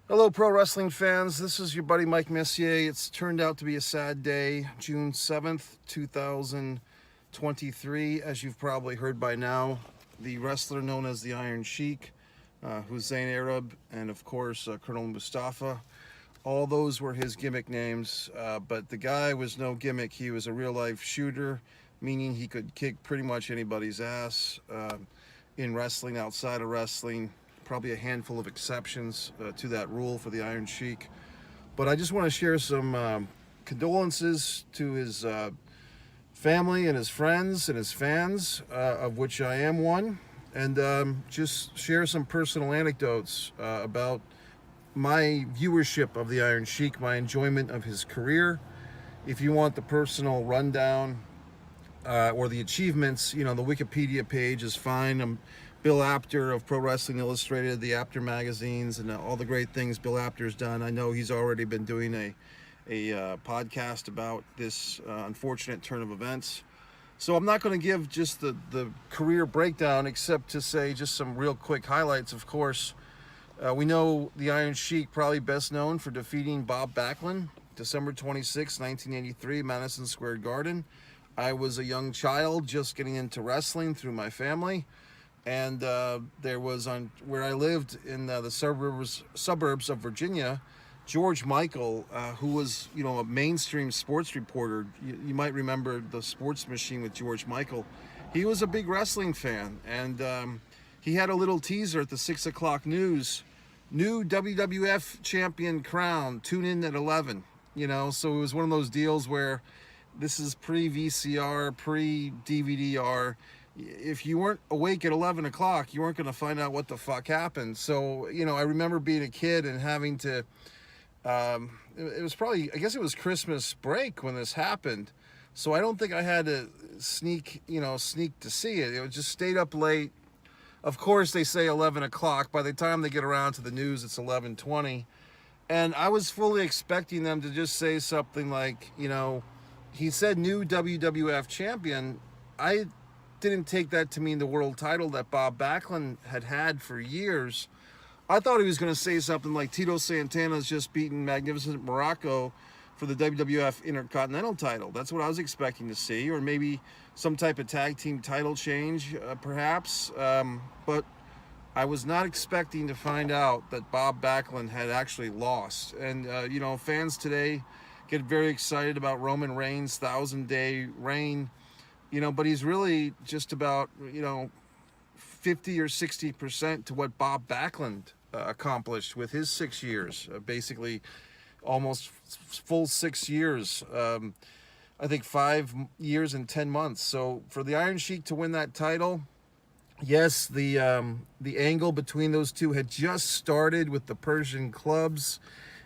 Hello, pro wrestling fans. This is your buddy Mike Messier. It's turned out to be a sad day, June 7th, 2023. As you've probably heard by now, the wrestler known as the Iron Sheik, Hussein Arab, and of course, Colonel Mustafa. All those were his gimmick names, but the guy was no gimmick. He was a real life shooter, meaning he could kick pretty much anybody's ass in wrestling, outside of wrestling. Probably a handful of exceptions to that rule for the Iron Sheik. But I just want to share some condolences to his family and his friends and his fans, of which I am one, and just share some personal anecdotes about my viewership of the Iron Sheik, my enjoyment of his career. If you want the personal rundown or the achievements, the Wikipedia page is fine. I'm Bill Apter of Pro Wrestling Illustrated, the Apter magazines, and all the great things Bill Apter's done. I know he's already been doing a podcast about this unfortunate turn of events. So I'm not going to give just the career breakdown, except to say just some real quick highlights. Of course, we know the Iron Sheik, probably best known for defeating Bob Backlund, December 26, 1983, Madison Square Garden. I was a young child just getting into wrestling through my family. And there was, on where I lived in the suburbs of Virginia, George Michael, who was, a mainstream sports reporter. You might remember the Sports Machine with George Michael. He was a big wrestling fan, and he had a little teaser at the 6 o'clock news. New WWF champion crown. Tune in at 11. So it was one of those deals where this is pre-VCR, pre-DVD-R. If you weren't awake at 11 o'clock, you weren't going to find out what the fuck happened. So, I remember being a kid and having to, it was probably, I guess it was Christmas break when this happened. So I don't think I had to sneak to see it. It was just stayed up late. Of course, they say 11 o'clock. By the time they get around to the news, it's 11:20. And I was fully expecting them to just say something like, he said new WWF champion. I didn't take that to mean the world title that Bob Backlund had for years. I thought he was going to say something like Tito Santana's just beaten Magnificent Morocco for the WWF Intercontinental title. That's what I was expecting to see, or maybe some type of tag team title change, perhaps. But I was not expecting to find out that Bob Backlund had actually lost. And, fans today get very excited about Roman Reigns' 1,000-day reign. But he's really just about, 50 or 60% to what Bob Backlund accomplished with his 6 years, basically almost full 6 years. I think 5 years and 10 months. So for the Iron Sheik to win that title, yes, the angle between those two had just started with the Persian clubs.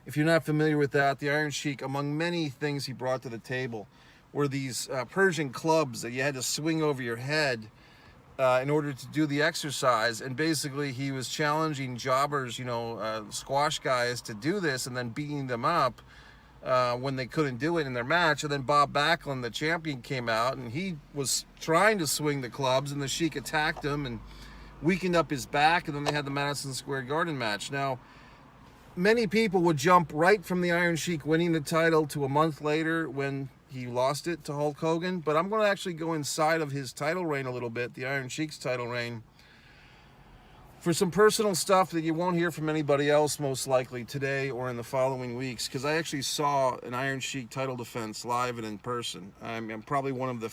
If you're not familiar with that, the Iron Sheik, among many things he brought to the table, were these Persian clubs that you had to swing over your head in order to do the exercise. And basically he was challenging jobbers, squash guys, to do this and then beating them up when they couldn't do it in their match. And then Bob Backlund, the champion, came out and he was trying to swing the clubs, and the Sheik attacked him and weakened up his back, and then they had the Madison Square Garden match. Now, many people would jump right from the Iron Sheik winning the title to a month later when he lost it to Hulk Hogan. But I'm going to actually go inside of his title reign a little bit, the Iron Sheik's title reign, for some personal stuff that you won't hear from anybody else most likely today or in the following weeks, because I actually saw an Iron Sheik title defense live and in person. I'm probably one of the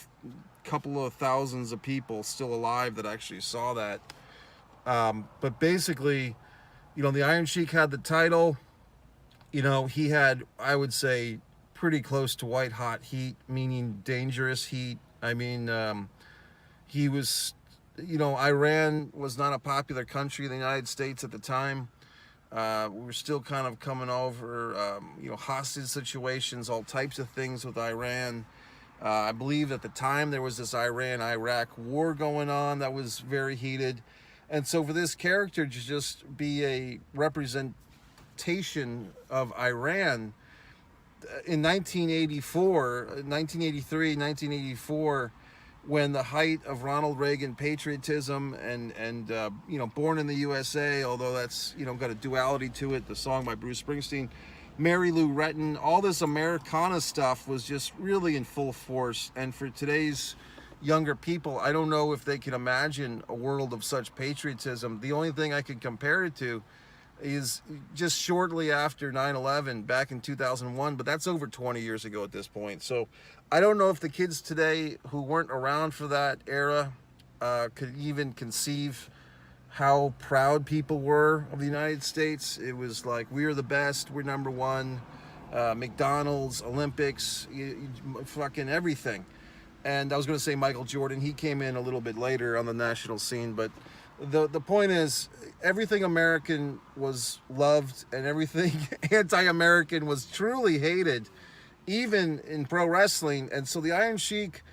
couple of thousands of people still alive that actually saw that. But basically, the Iron Sheik had the title. He had, I would say, pretty close to white hot heat, meaning dangerous heat. I mean, he was, Iran was not a popular country in the United States at the time. We were still kind of coming over, hostage situations, all types of things with Iran. I believe at the time there was this Iran-Iraq war going on that was very heated. And so for this character to just be a representation of Iran in 1983, 1984, when the height of Ronald Reagan patriotism and Born in the USA, although that's got a duality to it, the song by Bruce Springsteen, Mary Lou Retton, all this Americana stuff was just really in full force. And for today's younger people, I don't know if they can imagine a world of such patriotism. The only thing I could compare it to is just shortly after 9/11 back in 2001, but that's over 20 years ago at this point. So I don't know if the kids today who weren't around for that era could even conceive how proud people were of the United States. It was like, we are the best, we're number one, McDonald's, Olympics, fucking everything. And I was going to say Michael Jordan, he came in a little bit later on the national scene, but the point is, everything American was loved and everything anti-American was truly hated, even in pro wrestling. And so the Iron Sheik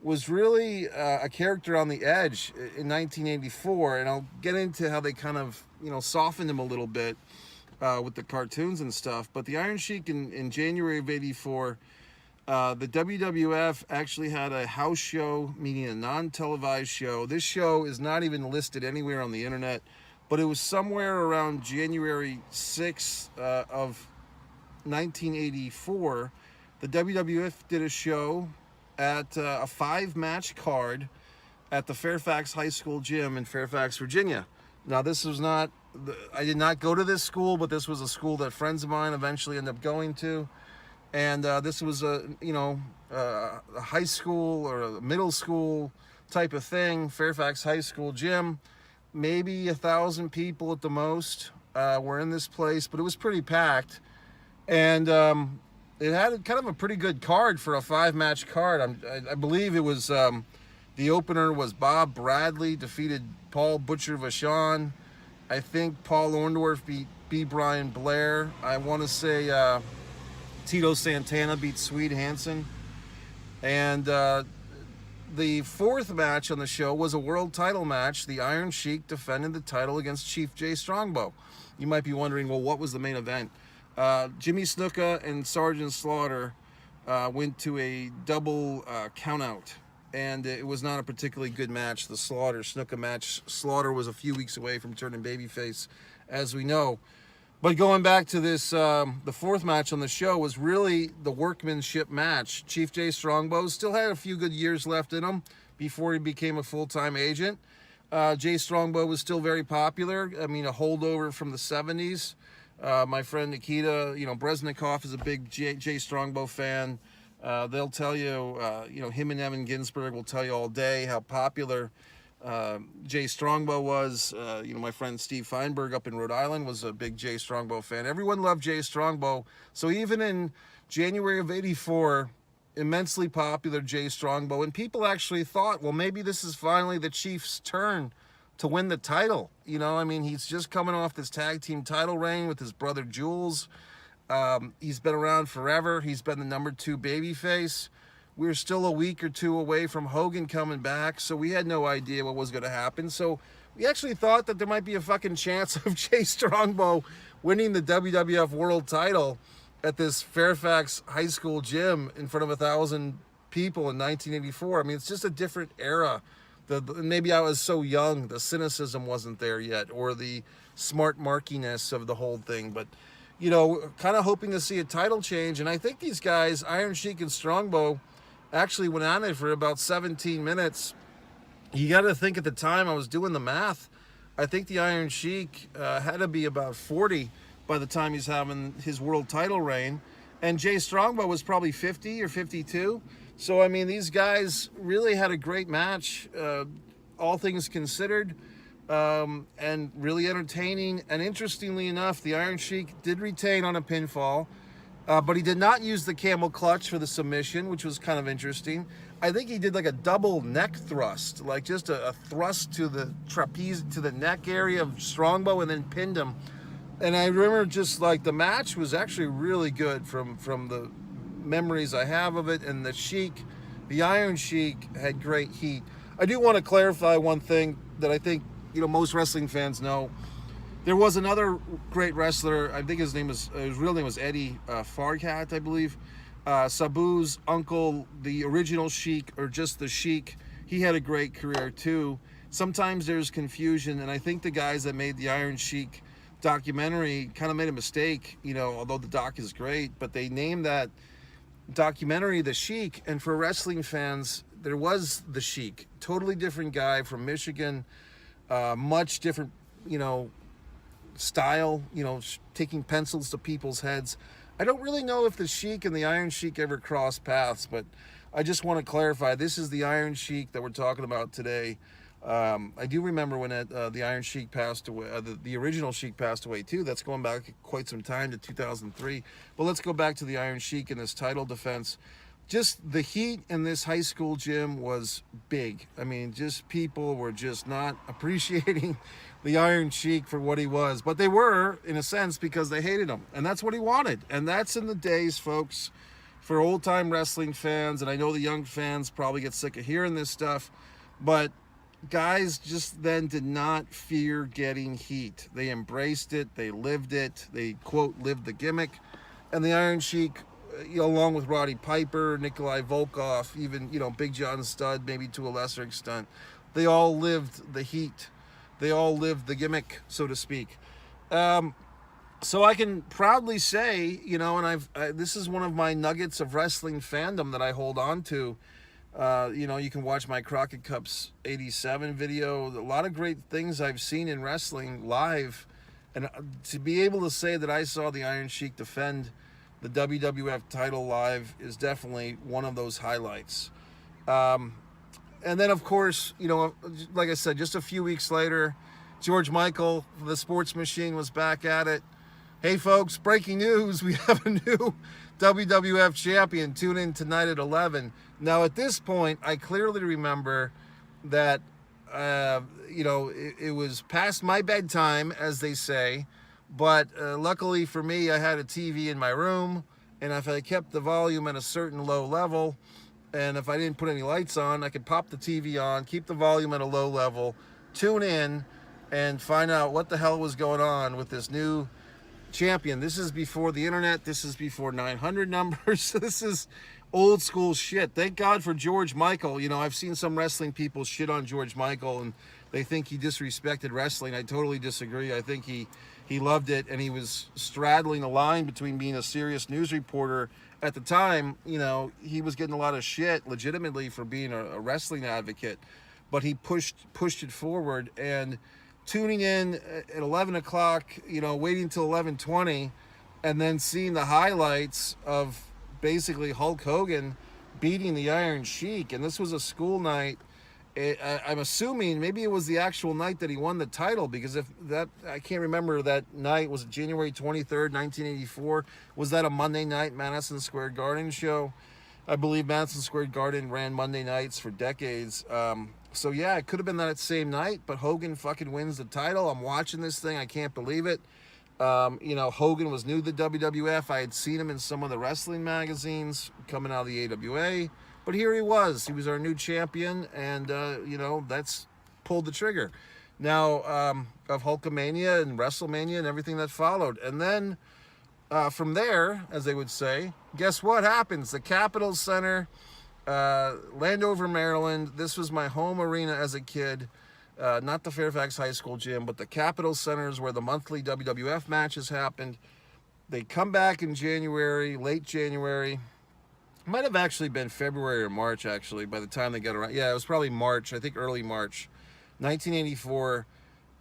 was really a character on the edge in 1984, and I'll get into how they kind of softened him a little bit with the cartoons and stuff. But the Iron Sheik in January of '84, the WWF actually had a house show, meaning a non-televised show. This show is not even listed anywhere on the internet, but it was somewhere around January 6th of 1984. The WWF did a show at a 5-match card at the Fairfax High School gym in Fairfax, Virginia. Now, this was not, I did not go to this school, but this was a school that friends of mine eventually ended up going to. And this was a high school or a middle school type of thing, Fairfax High School gym. Maybe 1,000 people at the most were in this place, but it was pretty packed. And it had kind of a pretty good card for a 5-match card. I believe it was, the opener was Bob Bradley defeated Paul Butcher Vachon. I think Paul Orndorff beat B. Brian Blair. I want to say Tito Santana beat Swede Hansen. And the 4th match on the show was a world title match. The Iron Sheik defended the title against Chief Jay Strongbow. You might be wondering, well, what was the main event? Jimmy Snuka and Sergeant Slaughter went to a double countout, and it was not a particularly good match, the Slaughter-Snuka match. Slaughter was a few weeks away from turning babyface, as we know. But going back to this, the 4th match on the show was really the workmanship match. Chief Jay Strongbow still had a few good years left in him before he became a full-time agent. Jay Strongbow was still very popular. I mean, a holdover from the 70s. My friend Nikita, Breznikov is a big Jay Strongbow fan. They'll tell you, him and Evan Ginsberg will tell you all day how popular Jay Strongbow was. My friend Steve Feinberg up in Rhode Island was a big Jay Strongbow fan. Everyone loved Jay Strongbow. So even in January of '84, immensely popular Jay Strongbow, and people actually thought, well, maybe this is finally the Chief's turn to win the title. He's just coming off this tag team title reign with his brother Jules. He's been around forever. He's been the number 2 babyface. We were still a week or two away from Hogan coming back, so we had no idea what was going to happen. So we actually thought that there might be a fucking chance of Jay Strongbow winning the WWF World title at this Fairfax High School gym in front of 1,000 people in 1984. It's just a different era. Maybe I was so young, the cynicism wasn't there yet, or the smart markiness of the whole thing. But, kind of hoping to see a title change. And I think these guys, Iron Sheik and Strongbow, actually went on it for about 17 minutes. You got to think at the time I was doing the math. I think the Iron Sheik had to be about 40 by the time he's having his world title reign. And Jay Strongbow was probably 50 or 52. So, these guys really had a great match, all things considered, and really entertaining. And interestingly enough, the Iron Sheik did retain on a pinfall, but he did not use the camel clutch for the submission, which was kind of interesting. I think he did like a double neck thrust, like just a thrust to the trapeze, to the neck area of Strongbow, and then pinned him. And I remember just like the match was actually really good from the memories I have of it. And the Sheik, the Iron Sheik, had great heat. I do want to clarify one thing that I think most wrestling fans know. There was another great wrestler. I think his real name was Eddie Farhat, I believe. Sabu's uncle, the original Sheik, or just the Sheik, he had a great career too. Sometimes there's confusion, and I think the guys that made the Iron Sheik documentary kind of made a mistake, you know, although the doc is great, but they named that documentary The Sheik, and for wrestling fans, there was the Sheik, totally different guy from Michigan, much different, you know, style, you know, taking pencils to people's heads. I don't really know if the Sheik and the Iron Sheik ever crossed paths, but I just want to clarify, this is the Iron Sheik that we're talking about today. I do remember when the Iron Sheik passed away, the original Sheik passed away too. That's going back quite some time to 2003. But let's go back to the Iron Sheik and this title defense. Just the heat in this high school gym was big. I mean, just people were just not appreciating the Iron Sheik for what he was. But they were, in a sense, because they hated him. And that's what he wanted. And that's in the days, folks, for old-time wrestling fans. And I know the young fans probably get sick of hearing this stuff. But guys just then did not fear getting heat. They embraced it. They lived it. They, quote, lived the gimmick. And the Iron Sheik, you know, along with Roddy Piper, Nikolai Volkov, even, you know, Big John Studd, maybe to a lesser extent, they all lived the heat. They all lived the gimmick, so to speak. So I can proudly say, you know, and this is one of my nuggets of wrestling fandom that I hold on to. You know, you can watch my Crockett Cups 87 video. A lot of great things I've seen in wrestling live. And to be able to say that I saw the Iron Sheik defend the WWF title live is definitely one of those highlights. And then, of course, you know, like I said, just a few weeks later, George Michael, the Sports Machine, was back at it. Hey, folks, breaking news. We have a new WWF champion. Tune in tonight at 11. Now, at this point, I clearly remember that, you know, it was past my bedtime, as they say. But luckily for me, I had a TV in my room. And if I kept the volume at a certain low level, and if I didn't put any lights on, I could pop the TV on, keep the volume at a low level, tune in, and find out what the hell was going on with this new champion. This is before the internet. This is before 900 numbers. This is old school shit. Thank God for George Michael. You know, I've seen some wrestling people shit on George Michael, and they think he disrespected wrestling. I totally disagree. I think he loved it, and he was straddling a line between being a serious news reporter. At the time, you know, he was getting a lot of shit legitimately for being a wrestling advocate, but he pushed it forward. And tuning in at 11 o'clock, you know, waiting till 11:20, and then seeing the highlights of basically Hulk Hogan beating the Iron Sheik. And this was a school night. I'm assuming maybe it was the actual night that he won the title, because if that, I can't remember that night. Was it January 23rd, 1984? Was that a Monday night Madison Square Garden show? I believe Madison Square Garden ran Monday nights for decades. So yeah, it could have been that same night, but Hogan fucking wins the title. I'm watching this thing. I can't believe it. You know, Hogan was new to the WWF. I had seen him in some of the wrestling magazines coming out of the AWA. But here he was. He was our new champion, and, you know, that's pulled the trigger. Now, of Hulkamania and WrestleMania and everything that followed. And then, from there, as they would say, guess what happens? The Capitol Center, Landover, Maryland. This was my home arena as a kid. Not the Fairfax High School gym, but the Capitol Center is where the monthly WWF matches happened. They come back in January, late January. Might have actually been February or March, actually, by the time they got around. Yeah, it was probably March, I think early March, 1984.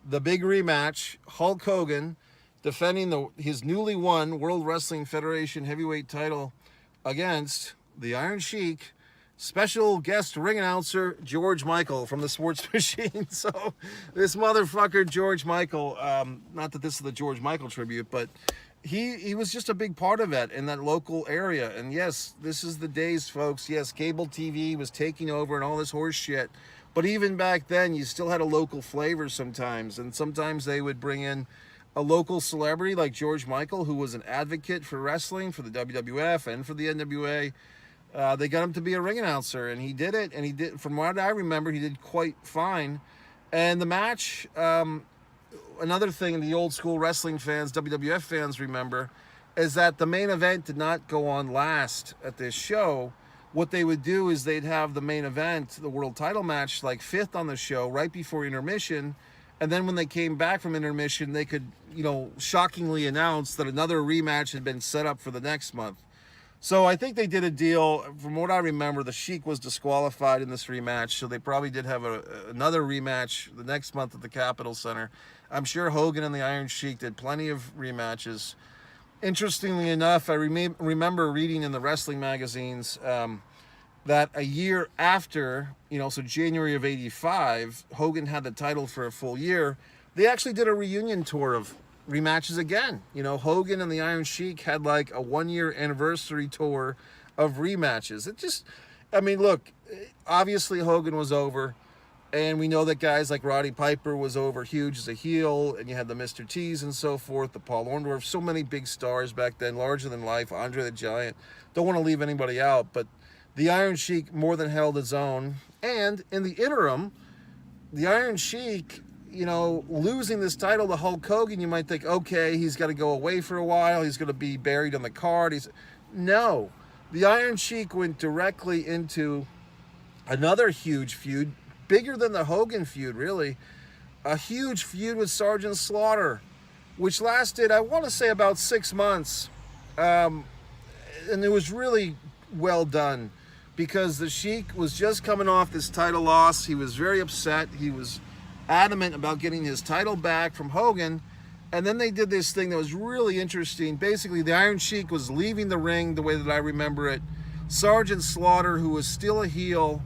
The big rematch, Hulk Hogan defending his newly won World Wrestling Federation heavyweight title against the Iron Sheik, special guest ring announcer George Michael from the Sports Machine. So this motherfucker, George Michael, not that this is the George Michael tribute, but he was just a big part of it in that local area. And yes, this is the days, folks. Yes, cable TV was taking over and all this horse shit. But even back then, you still had a local flavor sometimes. And sometimes they would bring in a local celebrity like George Michael, who was an advocate for wrestling, for the WWF and for the NWA. They got him to be a ring announcer, and he did it. And he did, from what I remember, he did quite fine. And the match, another thing the old school wrestling fans, WWF fans remember, is that the main event did not go on last at this show. what they would do is they'd have the main event, the world title match, like 5th on the show right before intermission. And then when they came back from intermission, they could, shockingly announce that another rematch had been set up for the next month. So I think they did a deal. From what I remember, the Sheik was disqualified in this rematch, so they probably did have another rematch the next month at the Capitol Center. I'm sure Hogan and the Iron Sheik did plenty of rematches. Interestingly enough, I remember reading in the wrestling magazines that a year after, so January of '85, Hogan had the title for a full year. They actually did a reunion tour of rematches again. Hogan and the Iron Sheik had like a 1-year anniversary tour of rematches. Look, obviously Hogan was over, and we know that guys like Roddy Piper was over huge as a heel, and you had the Mr. T's and so forth, the Paul Orndorff, so many big stars back then, larger than life, Andre the Giant. Don't want to leave anybody out, but the Iron Sheik more than held his own. And in the interim, the Iron Sheik, losing this title to Hulk Hogan, you might think, okay, he's got to go away for a while. He's going to be buried on the card. No. The Iron Sheik went directly into another huge feud, bigger than the Hogan feud, really. A huge feud with Sergeant Slaughter, which lasted, I want to say, about 6 months. And it was really well done because the Sheik was just coming off this title loss. He was very upset. He was adamant about getting his title back from Hogan, and then they did this thing that was really interesting. Basically, the Iron Sheik was leaving the ring the way that I remember it. Sergeant Slaughter, who was still a heel,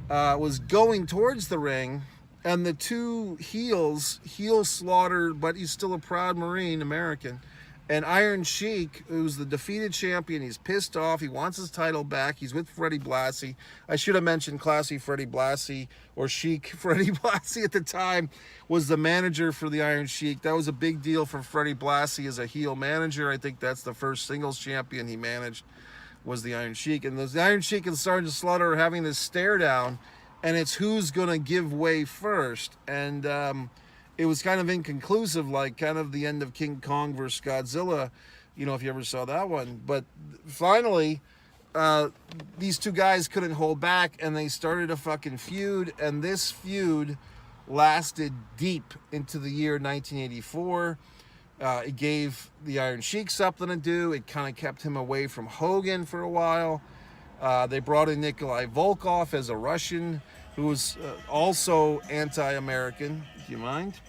was going towards the ring, and the two heels, heel Slaughter, but he's still a proud Marine, American, and Iron Sheik, who's the defeated champion, he's pissed off, he wants his title back, he's with Freddie Blassie. I should have mentioned Classy Freddie Blassie, or Sheik Freddie Blassie at the time, was the manager for the Iron Sheik. That was a big deal for Freddie Blassie as a heel manager. I think that's the first singles champion he managed, was the Iron Sheik. And the Iron Sheik and Sergeant Slaughter are having this stare down, and it's who's going to give way first. And it was kind of inconclusive, like kind of the end of King Kong versus Godzilla, if you ever saw that one. But finally, these two guys couldn't hold back, and they started a fucking feud, and this feud lasted deep into the year 1984. It gave the Iron Sheik something to do. It kind of kept him away from Hogan for a while. They brought in Nikolai Volkov as a Russian who was also anti-American. Do you mind?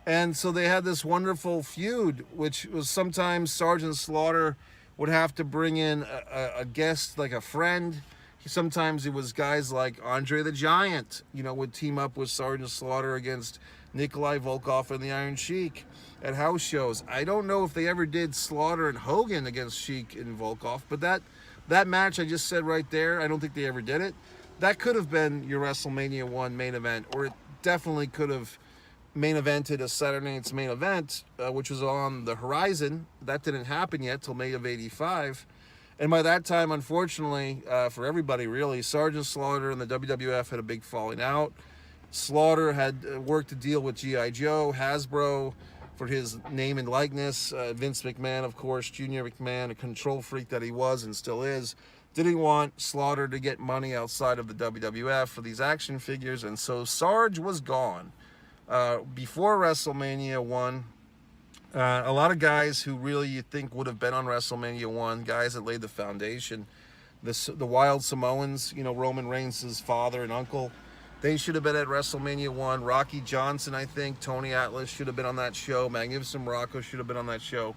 And so they had this wonderful feud, which was sometimes Sergeant Slaughter would have to bring in a guest, like a friend. Sometimes it was guys like Andre the Giant, would team up with Sergeant Slaughter against Nikolai Volkov and the Iron Sheik at house shows. I don't know if they ever did Slaughter and Hogan against Sheik and Volkov, but that match I just said right there, I don't think they ever did it. That could have been your WrestleMania 1 main event, or it definitely could have main evented a Saturday Night's Main Event, which was on the horizon. That didn't happen yet till May of '85. And by that time, unfortunately, for everybody really, Sergeant Slaughter and the WWF had a big falling out. Slaughter had worked a deal with G.I. Joe, Hasbro, for his name and likeness. Vince McMahon, of course, Junior McMahon, a control freak that he was and still is, didn't want Slaughter to get money outside of the WWF for these action figures, and so Sarge was gone. Before WrestleMania 1, a lot of guys who really you think would have been on WrestleMania 1, guys that laid the foundation, the Wild Samoans, Roman Reigns' father and uncle, they should have been at WrestleMania 1. Rocky Johnson, I think, Tony Atlas should have been on that show. Magnificent Morocco should have been on that show.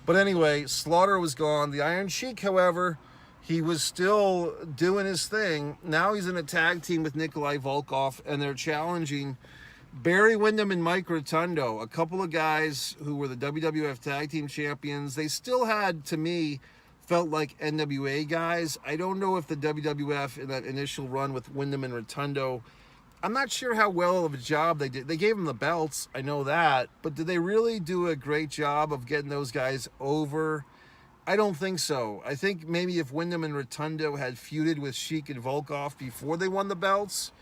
But anyway, Slaughter was gone. The Iron Sheik, however, he was still doing his thing. Now he's in a tag team with Nikolai Volkov, and they're challenging Barry Windham and Mike Rotundo, a couple of guys who were the WWF Tag Team Champions. They still had, to me, felt like NWA guys. I don't know if the WWF in that initial run with Windham and Rotundo, I'm not sure how well of a job they did. They gave them the belts, I know that, but did they really do a great job of getting those guys over? I don't think so. I think maybe if Windham and Rotundo had feuded with Sheik and Volkov before they won the belts,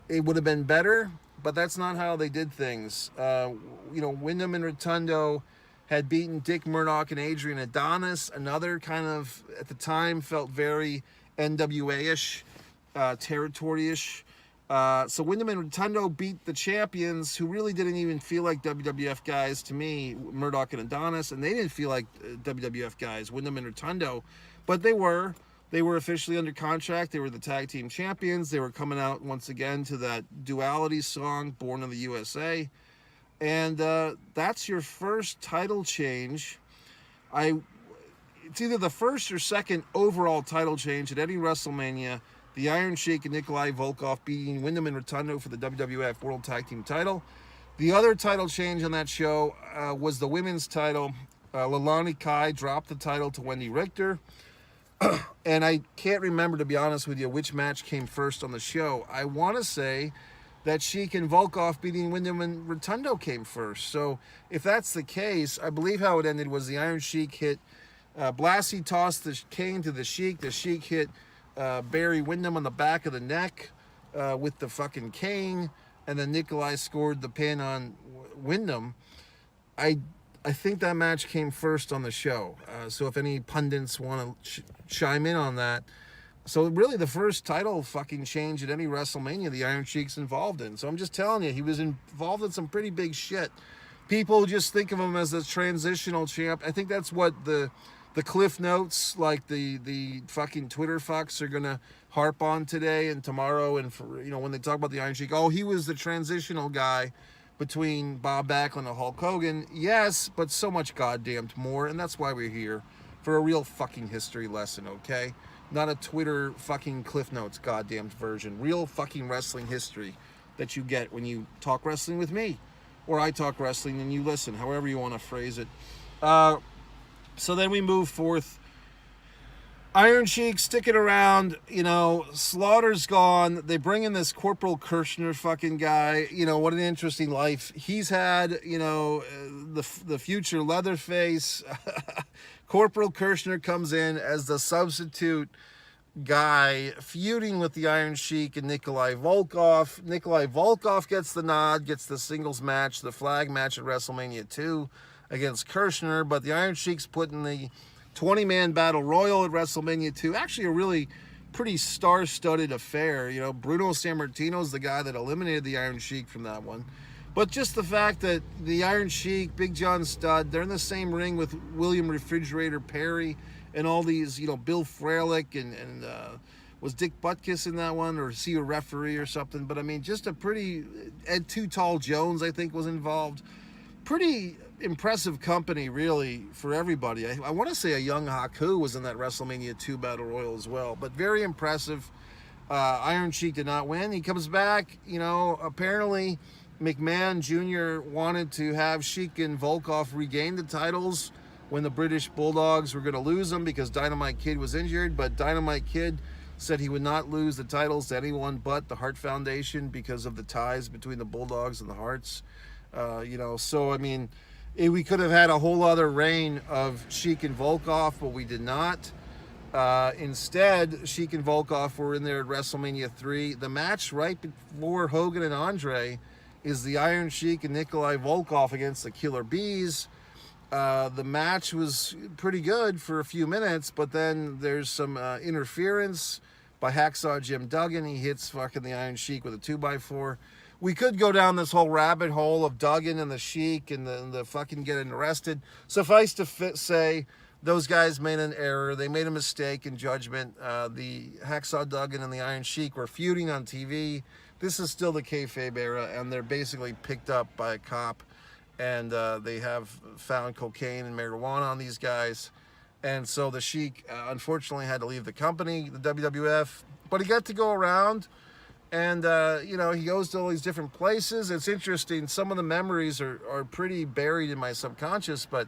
it would have been better, but that's not how they did things. Windham and Rotundo had beaten Dick Murdoch and Adrian Adonis, another kind of, at the time, felt very NWA-ish, territory-ish. So Wyndham and Rotundo beat the champions, who really didn't even feel like WWF guys to me, Murdoch and Adonis, and they didn't feel like WWF guys, Wyndham and Rotundo, but they were. They were officially under contract. They were the tag team champions. They were coming out once again to that Duality song, Born in the USA. And that's your first title change. It's either the first or second overall title change at any WrestleMania. The Iron Sheik and Nikolai Volkov beating Wyndham and Rotundo for the WWF World Tag Team title. The other title change on that show was the women's title. Leilani Kai dropped the title to Wendy Richter. And I can't remember, to be honest with you, which match came first on the show. I want to say that Sheik and Volkov beating Wyndham and Rotundo came first. So if that's the case, I believe how it ended was the Iron Sheik hit Blassie, tossed the cane to the Sheik. The Sheik hit Barry Windham on the back of the neck with the fucking cane, and then Nikolai scored the pin on Windham. I think that match came first on the show. So if any pundits want to chime in on that. So really the first title fucking change at any WrestleMania the Iron Sheik's involved in. So I'm just telling you, he was involved in some pretty big shit. People just think of him as a transitional champ. I think that's what the cliff notes, like the fucking Twitter fucks, are gonna harp on today and tomorrow, and for, you know, when they talk about the Iron Sheik, oh, he was the transitional guy between Bob Backlund and Hulk Hogan. Yes, but so much goddamn more, and that's why we're here, for a real fucking history lesson, okay? Not a Twitter fucking cliff notes goddamn version. Real fucking wrestling history that you get when you talk wrestling with me, or I talk wrestling and you listen, however you want to phrase it. So then we move forth. Iron Sheik sticking around, you know, Slaughter's gone. They bring in this Corporal Kirshner fucking guy. You know, what an interesting life he's had. You know, the future Leatherface. Corporal Kirshner comes in as the substitute guy, feuding with the Iron Sheik and Nikolai Volkov. Nikolai Volkov gets the nod, gets the singles match, the flag match at WrestleMania 2 against Kirshner, but the Iron Sheik's put in the 20-man battle royal at WrestleMania 2. Actually a really pretty star-studded affair. You know, Bruno Sammartino's the guy that eliminated the Iron Sheik from that one. But just the fact that the Iron Sheik, Big John Studd, they're in the same ring with William Refrigerator Perry and all these, you know, Bill Fralick and was Dick Butkus in that one, or is he a referee or something? But I mean, just a pretty, Ed Too Tall Jones, I think, was involved. Pretty impressive company, really, for everybody. I want to say a young Haku was in that WrestleMania 2 Battle Royal as well, but very impressive. Iron Sheik did not win. He comes back, you know, apparently McMahon Jr. wanted to have Sheik and Volkov regain the titles when the British Bulldogs were going to lose them because Dynamite Kid was injured, but Dynamite Kid said he would not lose the titles to anyone but the Hart Foundation because of the ties between the Bulldogs and the Harts. You know, so I mean, we could have had a whole other reign of Sheik and Volkov, but we did not. Instead, Sheik and Volkov were in there at WrestleMania 3. The match right before Hogan and Andre is the Iron Sheik and Nikolai Volkov against the Killer Bees. The match was pretty good for a few minutes, but then there's some interference by Hacksaw Jim Duggan. He hits fucking the Iron Sheik with a 2x4. We could go down this whole rabbit hole of Duggan and the Sheik and the fucking getting arrested. Suffice to say, those guys made an error. They made a mistake in judgment. The Hacksaw Duggan and the Iron Sheik were feuding on TV. This is still the kayfabe era, and they're basically picked up by a cop, and they have found cocaine and marijuana on these guys. And so the Sheik, unfortunately, had to leave the company, the WWF, but he got to go around. And, you know, he goes to all these different places. It's interesting. Some of the memories are pretty buried in my subconscious. But,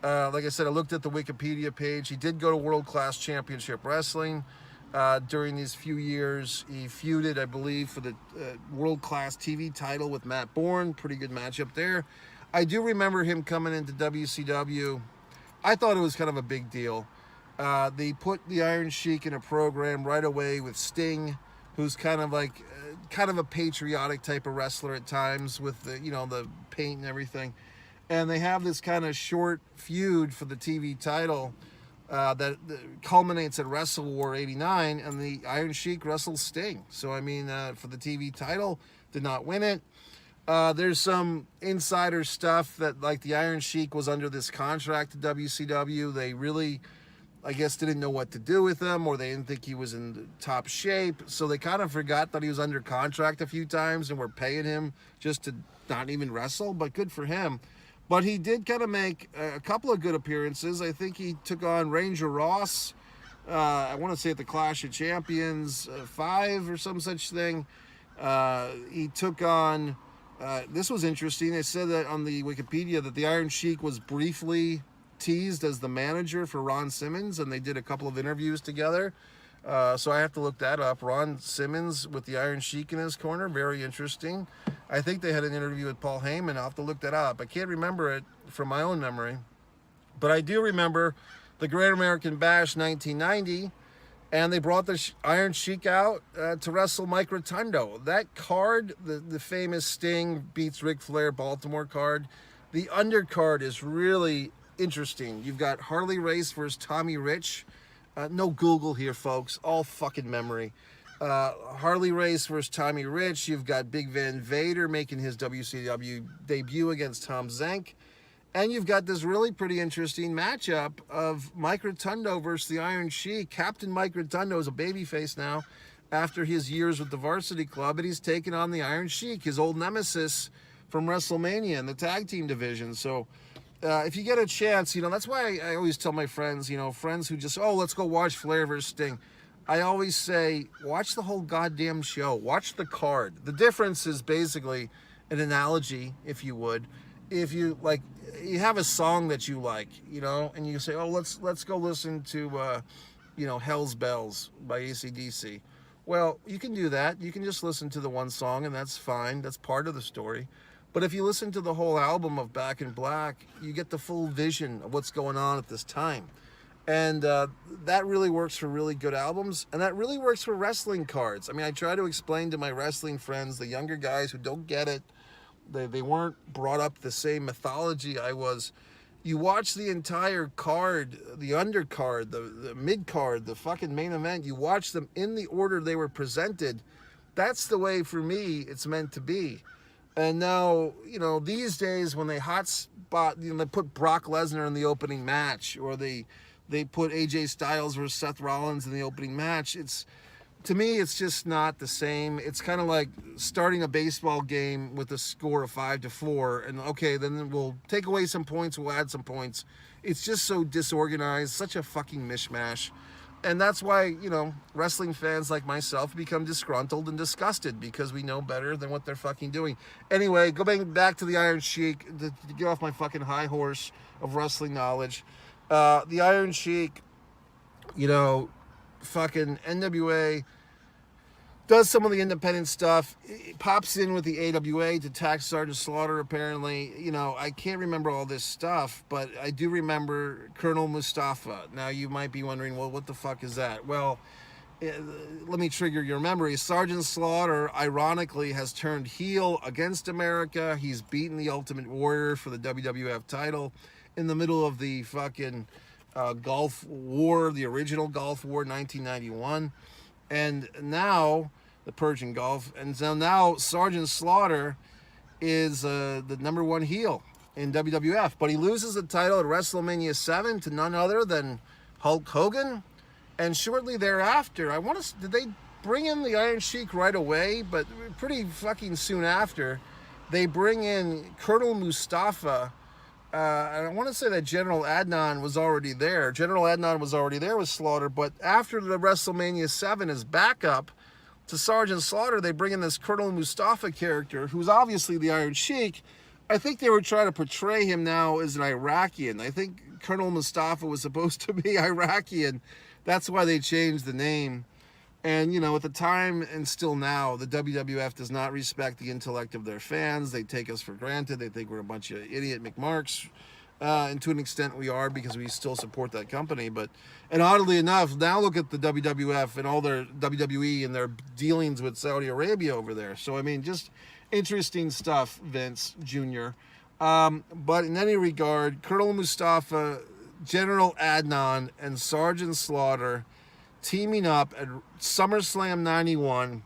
like I said, I looked at the Wikipedia page. He did go to World Class Championship Wrestling during these few years. He feuded, I believe, for the World Class TV title with Matt Bourne. Pretty good matchup there. I do remember him coming into WCW. I thought it was kind of a big deal. They put the Iron Sheik in a program right away with Sting, who's kind of like, kind of a patriotic type of wrestler at times with the, you know, the paint and everything. And they have this kind of short feud for the TV title. that culminates at Wrestle War 89, and the Iron Sheik wrestles Sting. So, I mean, for the TV title, did not win it. There's some insider stuff that, like, the Iron Sheik was under this contract to WCW. They really, I guess, didn't know what to do with him, or they didn't think he was in top shape. So they kind of forgot that he was under contract a few times and were paying him just to not even wrestle, but good for him. But he did kind of make a couple of good appearances. I think he took on Ranger Ross, I want to say at the Clash of Champions 5 or some such thing. He took on, this was interesting, they said that on the Wikipedia that the Iron Sheik was briefly teased as the manager for Ron Simmons, and they did a couple of interviews together. So I have to look that up. Ron Simmons with the Iron Sheik in his corner, very interesting. I think they had an interview with Paul Heyman. I'll have to look that up. I can't remember it from my own memory. But I do remember the Great American Bash 1990, and they brought the Iron Sheik out to wrestle Mike Rotundo. That card, the famous Sting beats Ric Flair Baltimore card, the undercard is really interesting. You've got Harley Race versus Tommy Rich. No Google here, folks. All fucking memory. Harley Race versus Tommy Rich. You've got Big Van Vader making his WCW debut against Tom Zenk. And you've got this really pretty interesting matchup of Mike Rotundo versus the Iron Sheik. Captain Mike Rotundo is a babyface now after his years with the Varsity Club, and he's taken on the Iron Sheik, his old nemesis from WrestleMania in the tag team division. So if you get a chance, that's why I always tell my friends, friends who just, let's go watch Flair versus Sting. I always say, watch the whole goddamn show. Watch the card. The difference is basically an analogy, if you would. If you have a song that you like, and you say, let's go listen to, Hell's Bells by AC/DC. Well, you can do that. You can just listen to the one song, and that's fine. That's part of the story. But if you listen to the whole album of Back in Black, you get the full vision of what's going on at this time. And that really works for really good albums, and that really works for wrestling cards. I mean, I try to explain to my wrestling friends, the younger guys who don't get it, they weren't brought up the same mythology I was. You watch the entire card, the undercard, the mid-card, the fucking main event, you watch them in the order they were presented. That's the way, for me, it's meant to be. And now, these days when they hot spot, they put Brock Lesnar in the opening match, or they put AJ Styles versus Seth Rollins in the opening match. To me, it's just not the same. It's kind of like starting a baseball game with a score of 5-4, and okay, then we'll take away some points, we'll add some points. It's just so disorganized, such a fucking mishmash. And that's why, wrestling fans like myself become disgruntled and disgusted, because we know better than what they're fucking doing. Anyway, going back to the Iron Sheik, to get off my fucking high horse of wrestling knowledge. The Iron Sheik, fucking NWA, does some of the independent stuff. It pops in with the AWA to attack Sergeant Slaughter, apparently. I can't remember all this stuff, but I do remember Colonel Mustafa. Now, you might be wondering, well, what the fuck is that? Well, let me trigger your memory. Sergeant Slaughter, ironically, has turned heel against America. He's beaten the Ultimate Warrior for the WWF title in the middle of the fucking Gulf War, the original Gulf War, 1991. And now, the Persian Gulf, and so now Sergeant Slaughter is the #1 heel in WWF, but he loses the title at WrestleMania 7 to none other than Hulk Hogan, and shortly thereafter, did they bring in the Iron Sheik right away? But pretty fucking soon after, they bring in Colonel Mustafa. I want to say that General Adnan was already there. General Adnan was already there with Slaughter, but after the WrestleMania 7 is backup to Sergeant Slaughter, they bring in this Colonel Mustafa character, who's obviously the Iron Sheik. I think they were trying to portray him now as an Iraqian. I think Colonel Mustafa was supposed to be Iraqian. That's why they changed the name. And, at the time and still now, the WWF does not respect the intellect of their fans. They take us for granted. They think we're a bunch of idiot McMarks. And to an extent we are, because we still support that company. And oddly enough, now look at the WWF and all their WWE and their dealings with Saudi Arabia over there. So, just interesting stuff, Vince Jr. But in any regard, Colonel Mustafa General Adnan and Sergeant Slaughter teaming up at SummerSlam 91.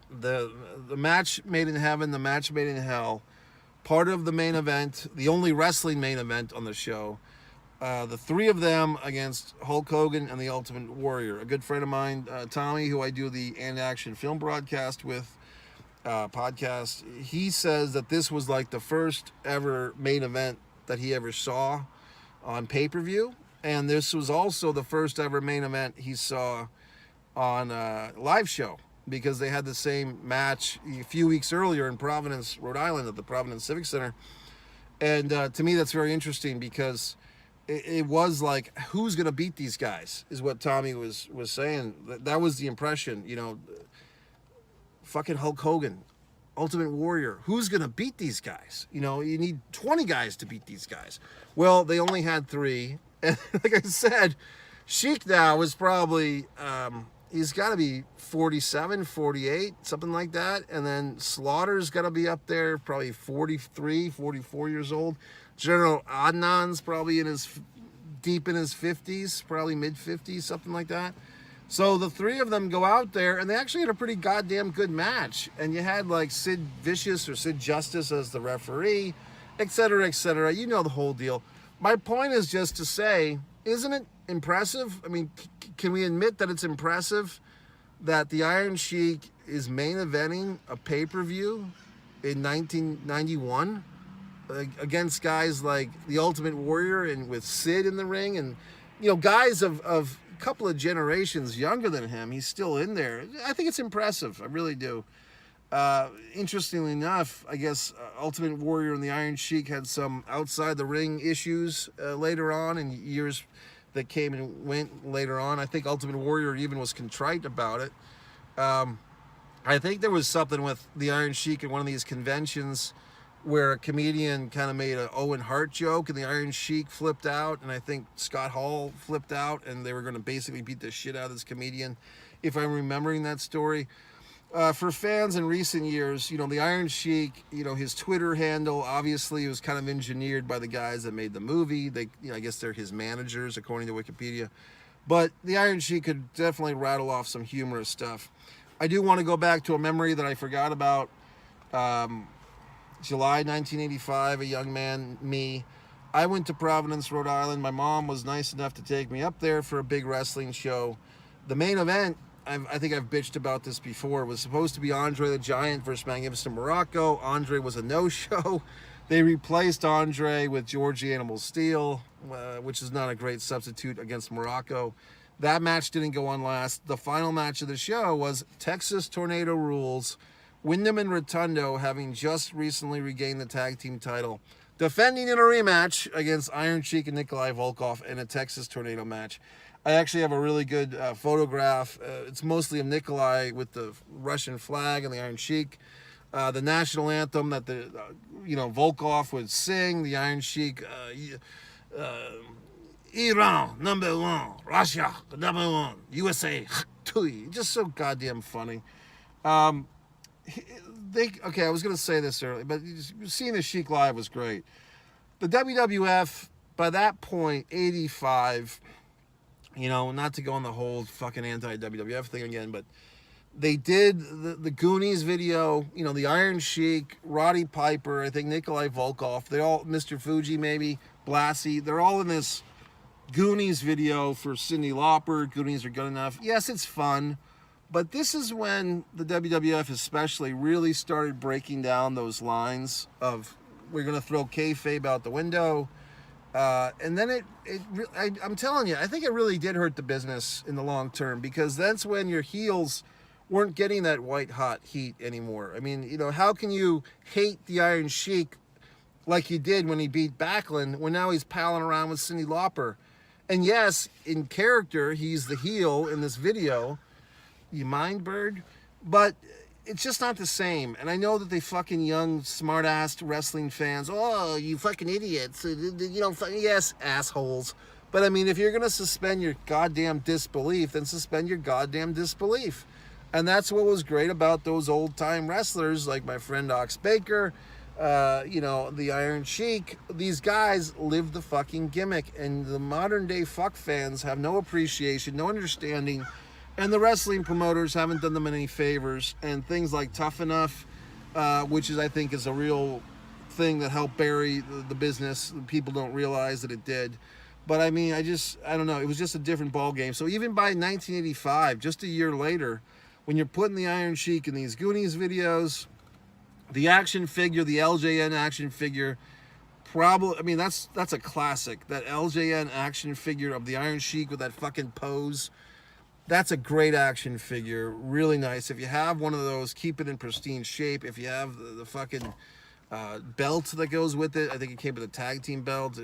The match made in heaven, the match made in hell. Part of the main event, the only wrestling main event on the show. The three of them against Hulk Hogan and the Ultimate Warrior. A good friend of mine, Tommy, who I do the And Action film broadcast with, podcast, he says that this was like the first ever main event that he ever saw on pay-per-view, and this was also the first ever main event he saw on a live show, because they had the same match a few weeks earlier in Providence, Rhode Island at the Providence Civic Center. And to me that's very interesting, because it was like, who's going to beat these guys, is what Tommy was saying. That was the impression, you know. Fucking Hulk Hogan, Ultimate Warrior. Who's going to beat these guys? You know, you need 20 guys to beat these guys. Well, they only had 3. And like I said, SHEIK now is probably, he's got to be 47, 48, something like that. And then Slaughter's got to be up there, probably 43, 44 years old. General Adnan's probably deep in his 50s, probably mid-50s, something like that. So the three of them go out there, and they actually had a pretty goddamn good match. And you had like Sid Vicious or Sid Justice as the referee, etc., etc. You know the whole deal. My point is just to say, isn't it impressive? I mean, can we admit that it's impressive that the Iron Sheik is main eventing a pay-per-view in 1991 against guys like the Ultimate Warrior and with Sid in the ring, and, you know, guys of couple of generations younger than him, he's still in there. I think it's impressive. I really do. Interestingly enough, I guess Ultimate Warrior and the Iron Sheik had some outside the ring issues later on, in years that came and went later on. I think Ultimate Warrior even was contrite about it. I think there was something with the Iron Sheik at one of these conventions where a comedian kind of made an Owen Hart joke, and the Iron Sheik flipped out, and I think Scott Hall flipped out, and they were going to basically beat the shit out of this comedian, if I'm remembering that story. For fans in recent years, you know, the Iron Sheik, you know, his Twitter handle obviously was kind of engineered by the guys that made the movie. They, you know, I guess they're his managers, according to Wikipedia. But the Iron Sheik could definitely rattle off some humorous stuff. I do want to go back to a memory that I forgot about. July 1985, a young man, me. I went to Providence, Rhode Island. My mom was nice enough to take me up there for a big wrestling show. The main event, I think I've bitched about this before, was supposed to be Andre the Giant versus Magnificent Morocco. Andre was a no-show. They replaced Andre with George the Animal Steel, which is not a great substitute against Morocco. That match didn't go on last. The final match of the show was Texas Tornado Rules, Wyndham and Rotundo, having just recently regained the tag team title, defending in a rematch against Iron Sheik and Nikolai Volkov in a Texas Tornado match. I actually have a really good photograph. It's mostly of Nikolai with the Russian flag and the Iron Sheik. The national anthem that the Volkov would sing, the Iron Sheik, Iran, number one, Russia, number one, USA, just so goddamn funny. Okay, I was going to say this earlier, but seeing the Sheik live was great. The WWF, by that point, 85, not to go on the whole fucking anti-WWF thing again, but they did the Goonies video, the Iron Sheik, Roddy Piper, I think Nikolai Volkov, they all, Mr. Fuji maybe, Blassie, they're all in this Goonies video for Cyndi Lauper. Goonies are good enough. Yes, it's fun. But this is when the WWF especially really started breaking down those lines of, we're going to throw kayfabe out the window. And then I'm telling you, I think it really did hurt the business in the long term, because that's when your heels weren't getting that white hot heat anymore. I mean, how can you hate the Iron Sheik like you did when he beat Backlund, when now he's palling around with Cyndi Lauper? And yes, in character, he's the heel in this video. You mind, Bird? But it's just not the same. And I know that they fucking young, smart-ass wrestling fans, oh, you fucking idiots. Yes, assholes. But I mean, if you're going to suspend your goddamn disbelief, then suspend your goddamn disbelief. And that's what was great about those old-time wrestlers, like my friend Ox Baker, you know, the Iron Sheik. These guys live the fucking gimmick, and the modern day fuck fans have no appreciation, no understanding, and the wrestling promoters haven't done them any favors. And things like Tough Enough, which is, I think, is a real thing that helped bury the business. People don't realize that it did. But I mean, I don't know. It was just a different ball game. So even by 1985, just a year later, when you're putting the Iron Sheik in these Goonies videos, the action figure, the LJN action figure, probably, I mean, that's a classic. That LJN action figure of the Iron Sheik with that fucking pose, that's a great action figure. Really nice. If you have one of those, keep it in pristine shape. If you have the fucking belt that goes with it, I think it came with a tag team belt.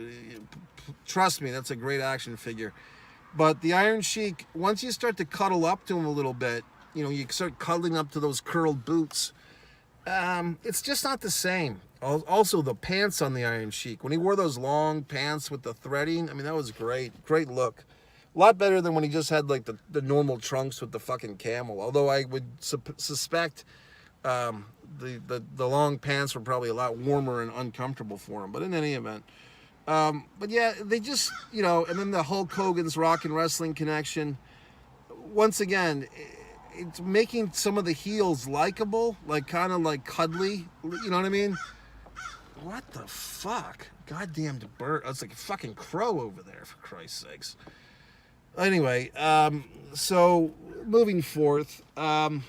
Trust me, that's a great action figure. But the Iron Sheik, once you start to cuddle up to him a little bit, you know, you start cuddling up to those curled boots, it's just not the same. Also, the pants on the Iron Sheik, when he wore those long pants with the threading, I mean, that was great. Great look. A lot better than when he just had like the normal trunks with the fucking camel. Although I would suspect the long pants were probably a lot warmer and uncomfortable for him. But in any event, but yeah, they just, you know, and then the Hulk Hogan's Rock and Wrestling connection. Once again, it's making some of the heels likable, like kind of like cuddly. You know what I mean? What the fuck? Goddamn bird! It's like a fucking crow over there, for Christ's sakes. Anyway, so moving forth, let's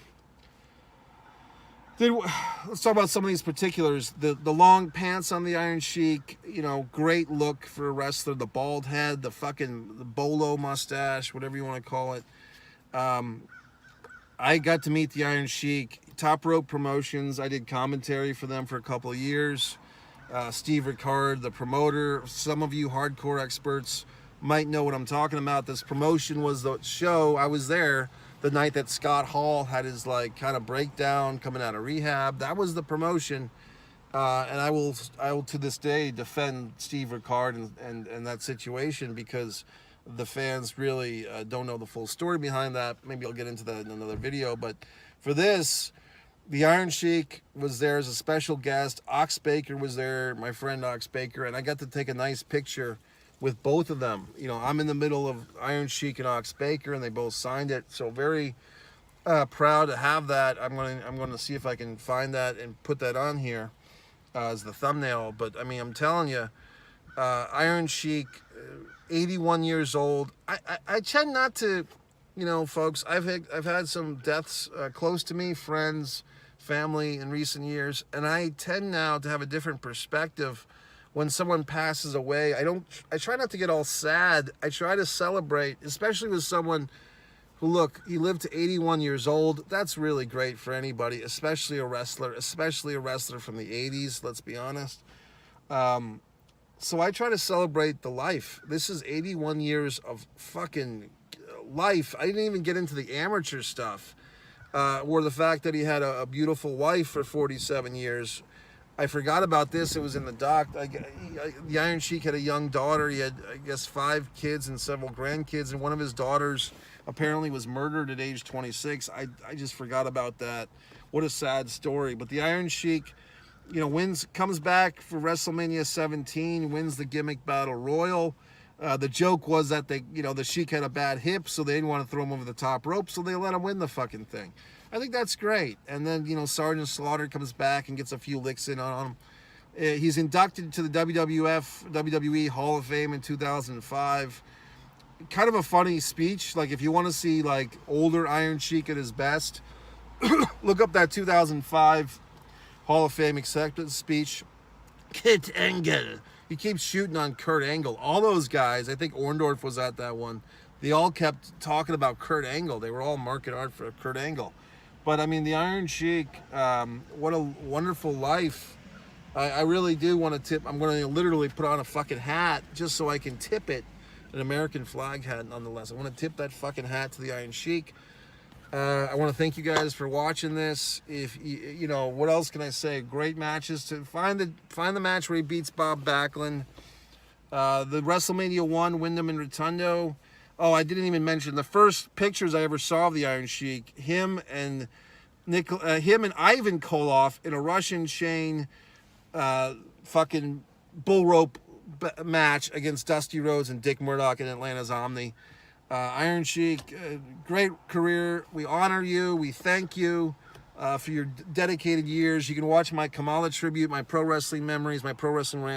talk about some of these particulars. The long pants on the Iron Sheik, you know, great look for a wrestler. The bald head, the bolo mustache, whatever you want to call it. I got to meet the Iron Sheik, Top Rope Promotions. I did commentary for them for a couple of years. Steve Ricard, the promoter. Some of you hardcore experts might know what I'm talking about. This promotion was the show. I was there the night that Scott Hall had his like kind of breakdown coming out of rehab. That was the promotion. And I will to this day defend Steve Ricard and that situation, because the fans really don't know the full story behind that. Maybe I'll get into that in another video. But for this, the Iron Sheik was there as a special guest. Ox Baker was there, my friend Ox Baker, and I got to take a nice picture with both of them. You know, I'm in the middle of Iron Sheik and Ox Baker, and they both signed it. So very proud to have that. I'm going to see if I can find that and put that on here as the thumbnail. But I mean, I'm telling you, Iron Sheik, 81 years old. I tend not to, you know, folks, I've had some deaths close to me, friends, family in recent years, and I tend now to have a different perspective when someone passes away. I try not to get all sad. I try to celebrate, especially with someone who, look, he lived to 81 years old. That's really great for anybody, especially a wrestler from the 80s, let's be honest. So I try to celebrate the life. This is 81 years of fucking life. I didn't even get into the amateur stuff, or the fact that he had a beautiful wife for 47 years. I forgot about this. It was in the doc. The Iron Sheik had a young daughter. He had, I guess, 5 kids and several grandkids, and one of his daughters apparently was murdered at age 26. I just forgot about that. What a sad story. But the Iron Sheik, you know, comes back for WrestleMania 17, wins the gimmick battle royal. The joke was that the Sheik had a bad hip, so they didn't want to throw him over the top rope, so they let him win the fucking thing. I think that's great. And then, you know, Sergeant Slaughter comes back and gets a few licks in on him. He's inducted to the WWE Hall of Fame in 2005. Kind of a funny speech. Like, if you want to see, like, older Iron Sheik at his best, look up that 2005 Hall of Fame acceptance speech. Kurt Angle. He keeps shooting on Kurt Angle. All those guys, I think Orndorff was at that one, they all kept talking about Kurt Angle. They were all market art for Kurt Angle. But, I mean, the Iron Sheik, what a wonderful life. I really do want to tip. I'm going to literally put on a fucking hat just so I can tip it. An American flag hat, nonetheless. I want to tip that fucking hat to the Iron Sheik. I want to thank you guys for watching this. If you know, what else can I say? Great matches. To find the match where he beats Bob Backlund. The WrestleMania 1, Wyndham and Rotundo. Oh, I didn't even mention the first pictures I ever saw of the Iron Sheik. Him and Ivan Koloff in a Russian chain fucking bull rope match against Dusty Rhodes and Dick Murdoch in Atlanta's Omni. Iron Sheik, great career. We honor you. We thank you for your dedicated years. You can watch my Kamala tribute, my pro wrestling memories, my pro wrestling rant.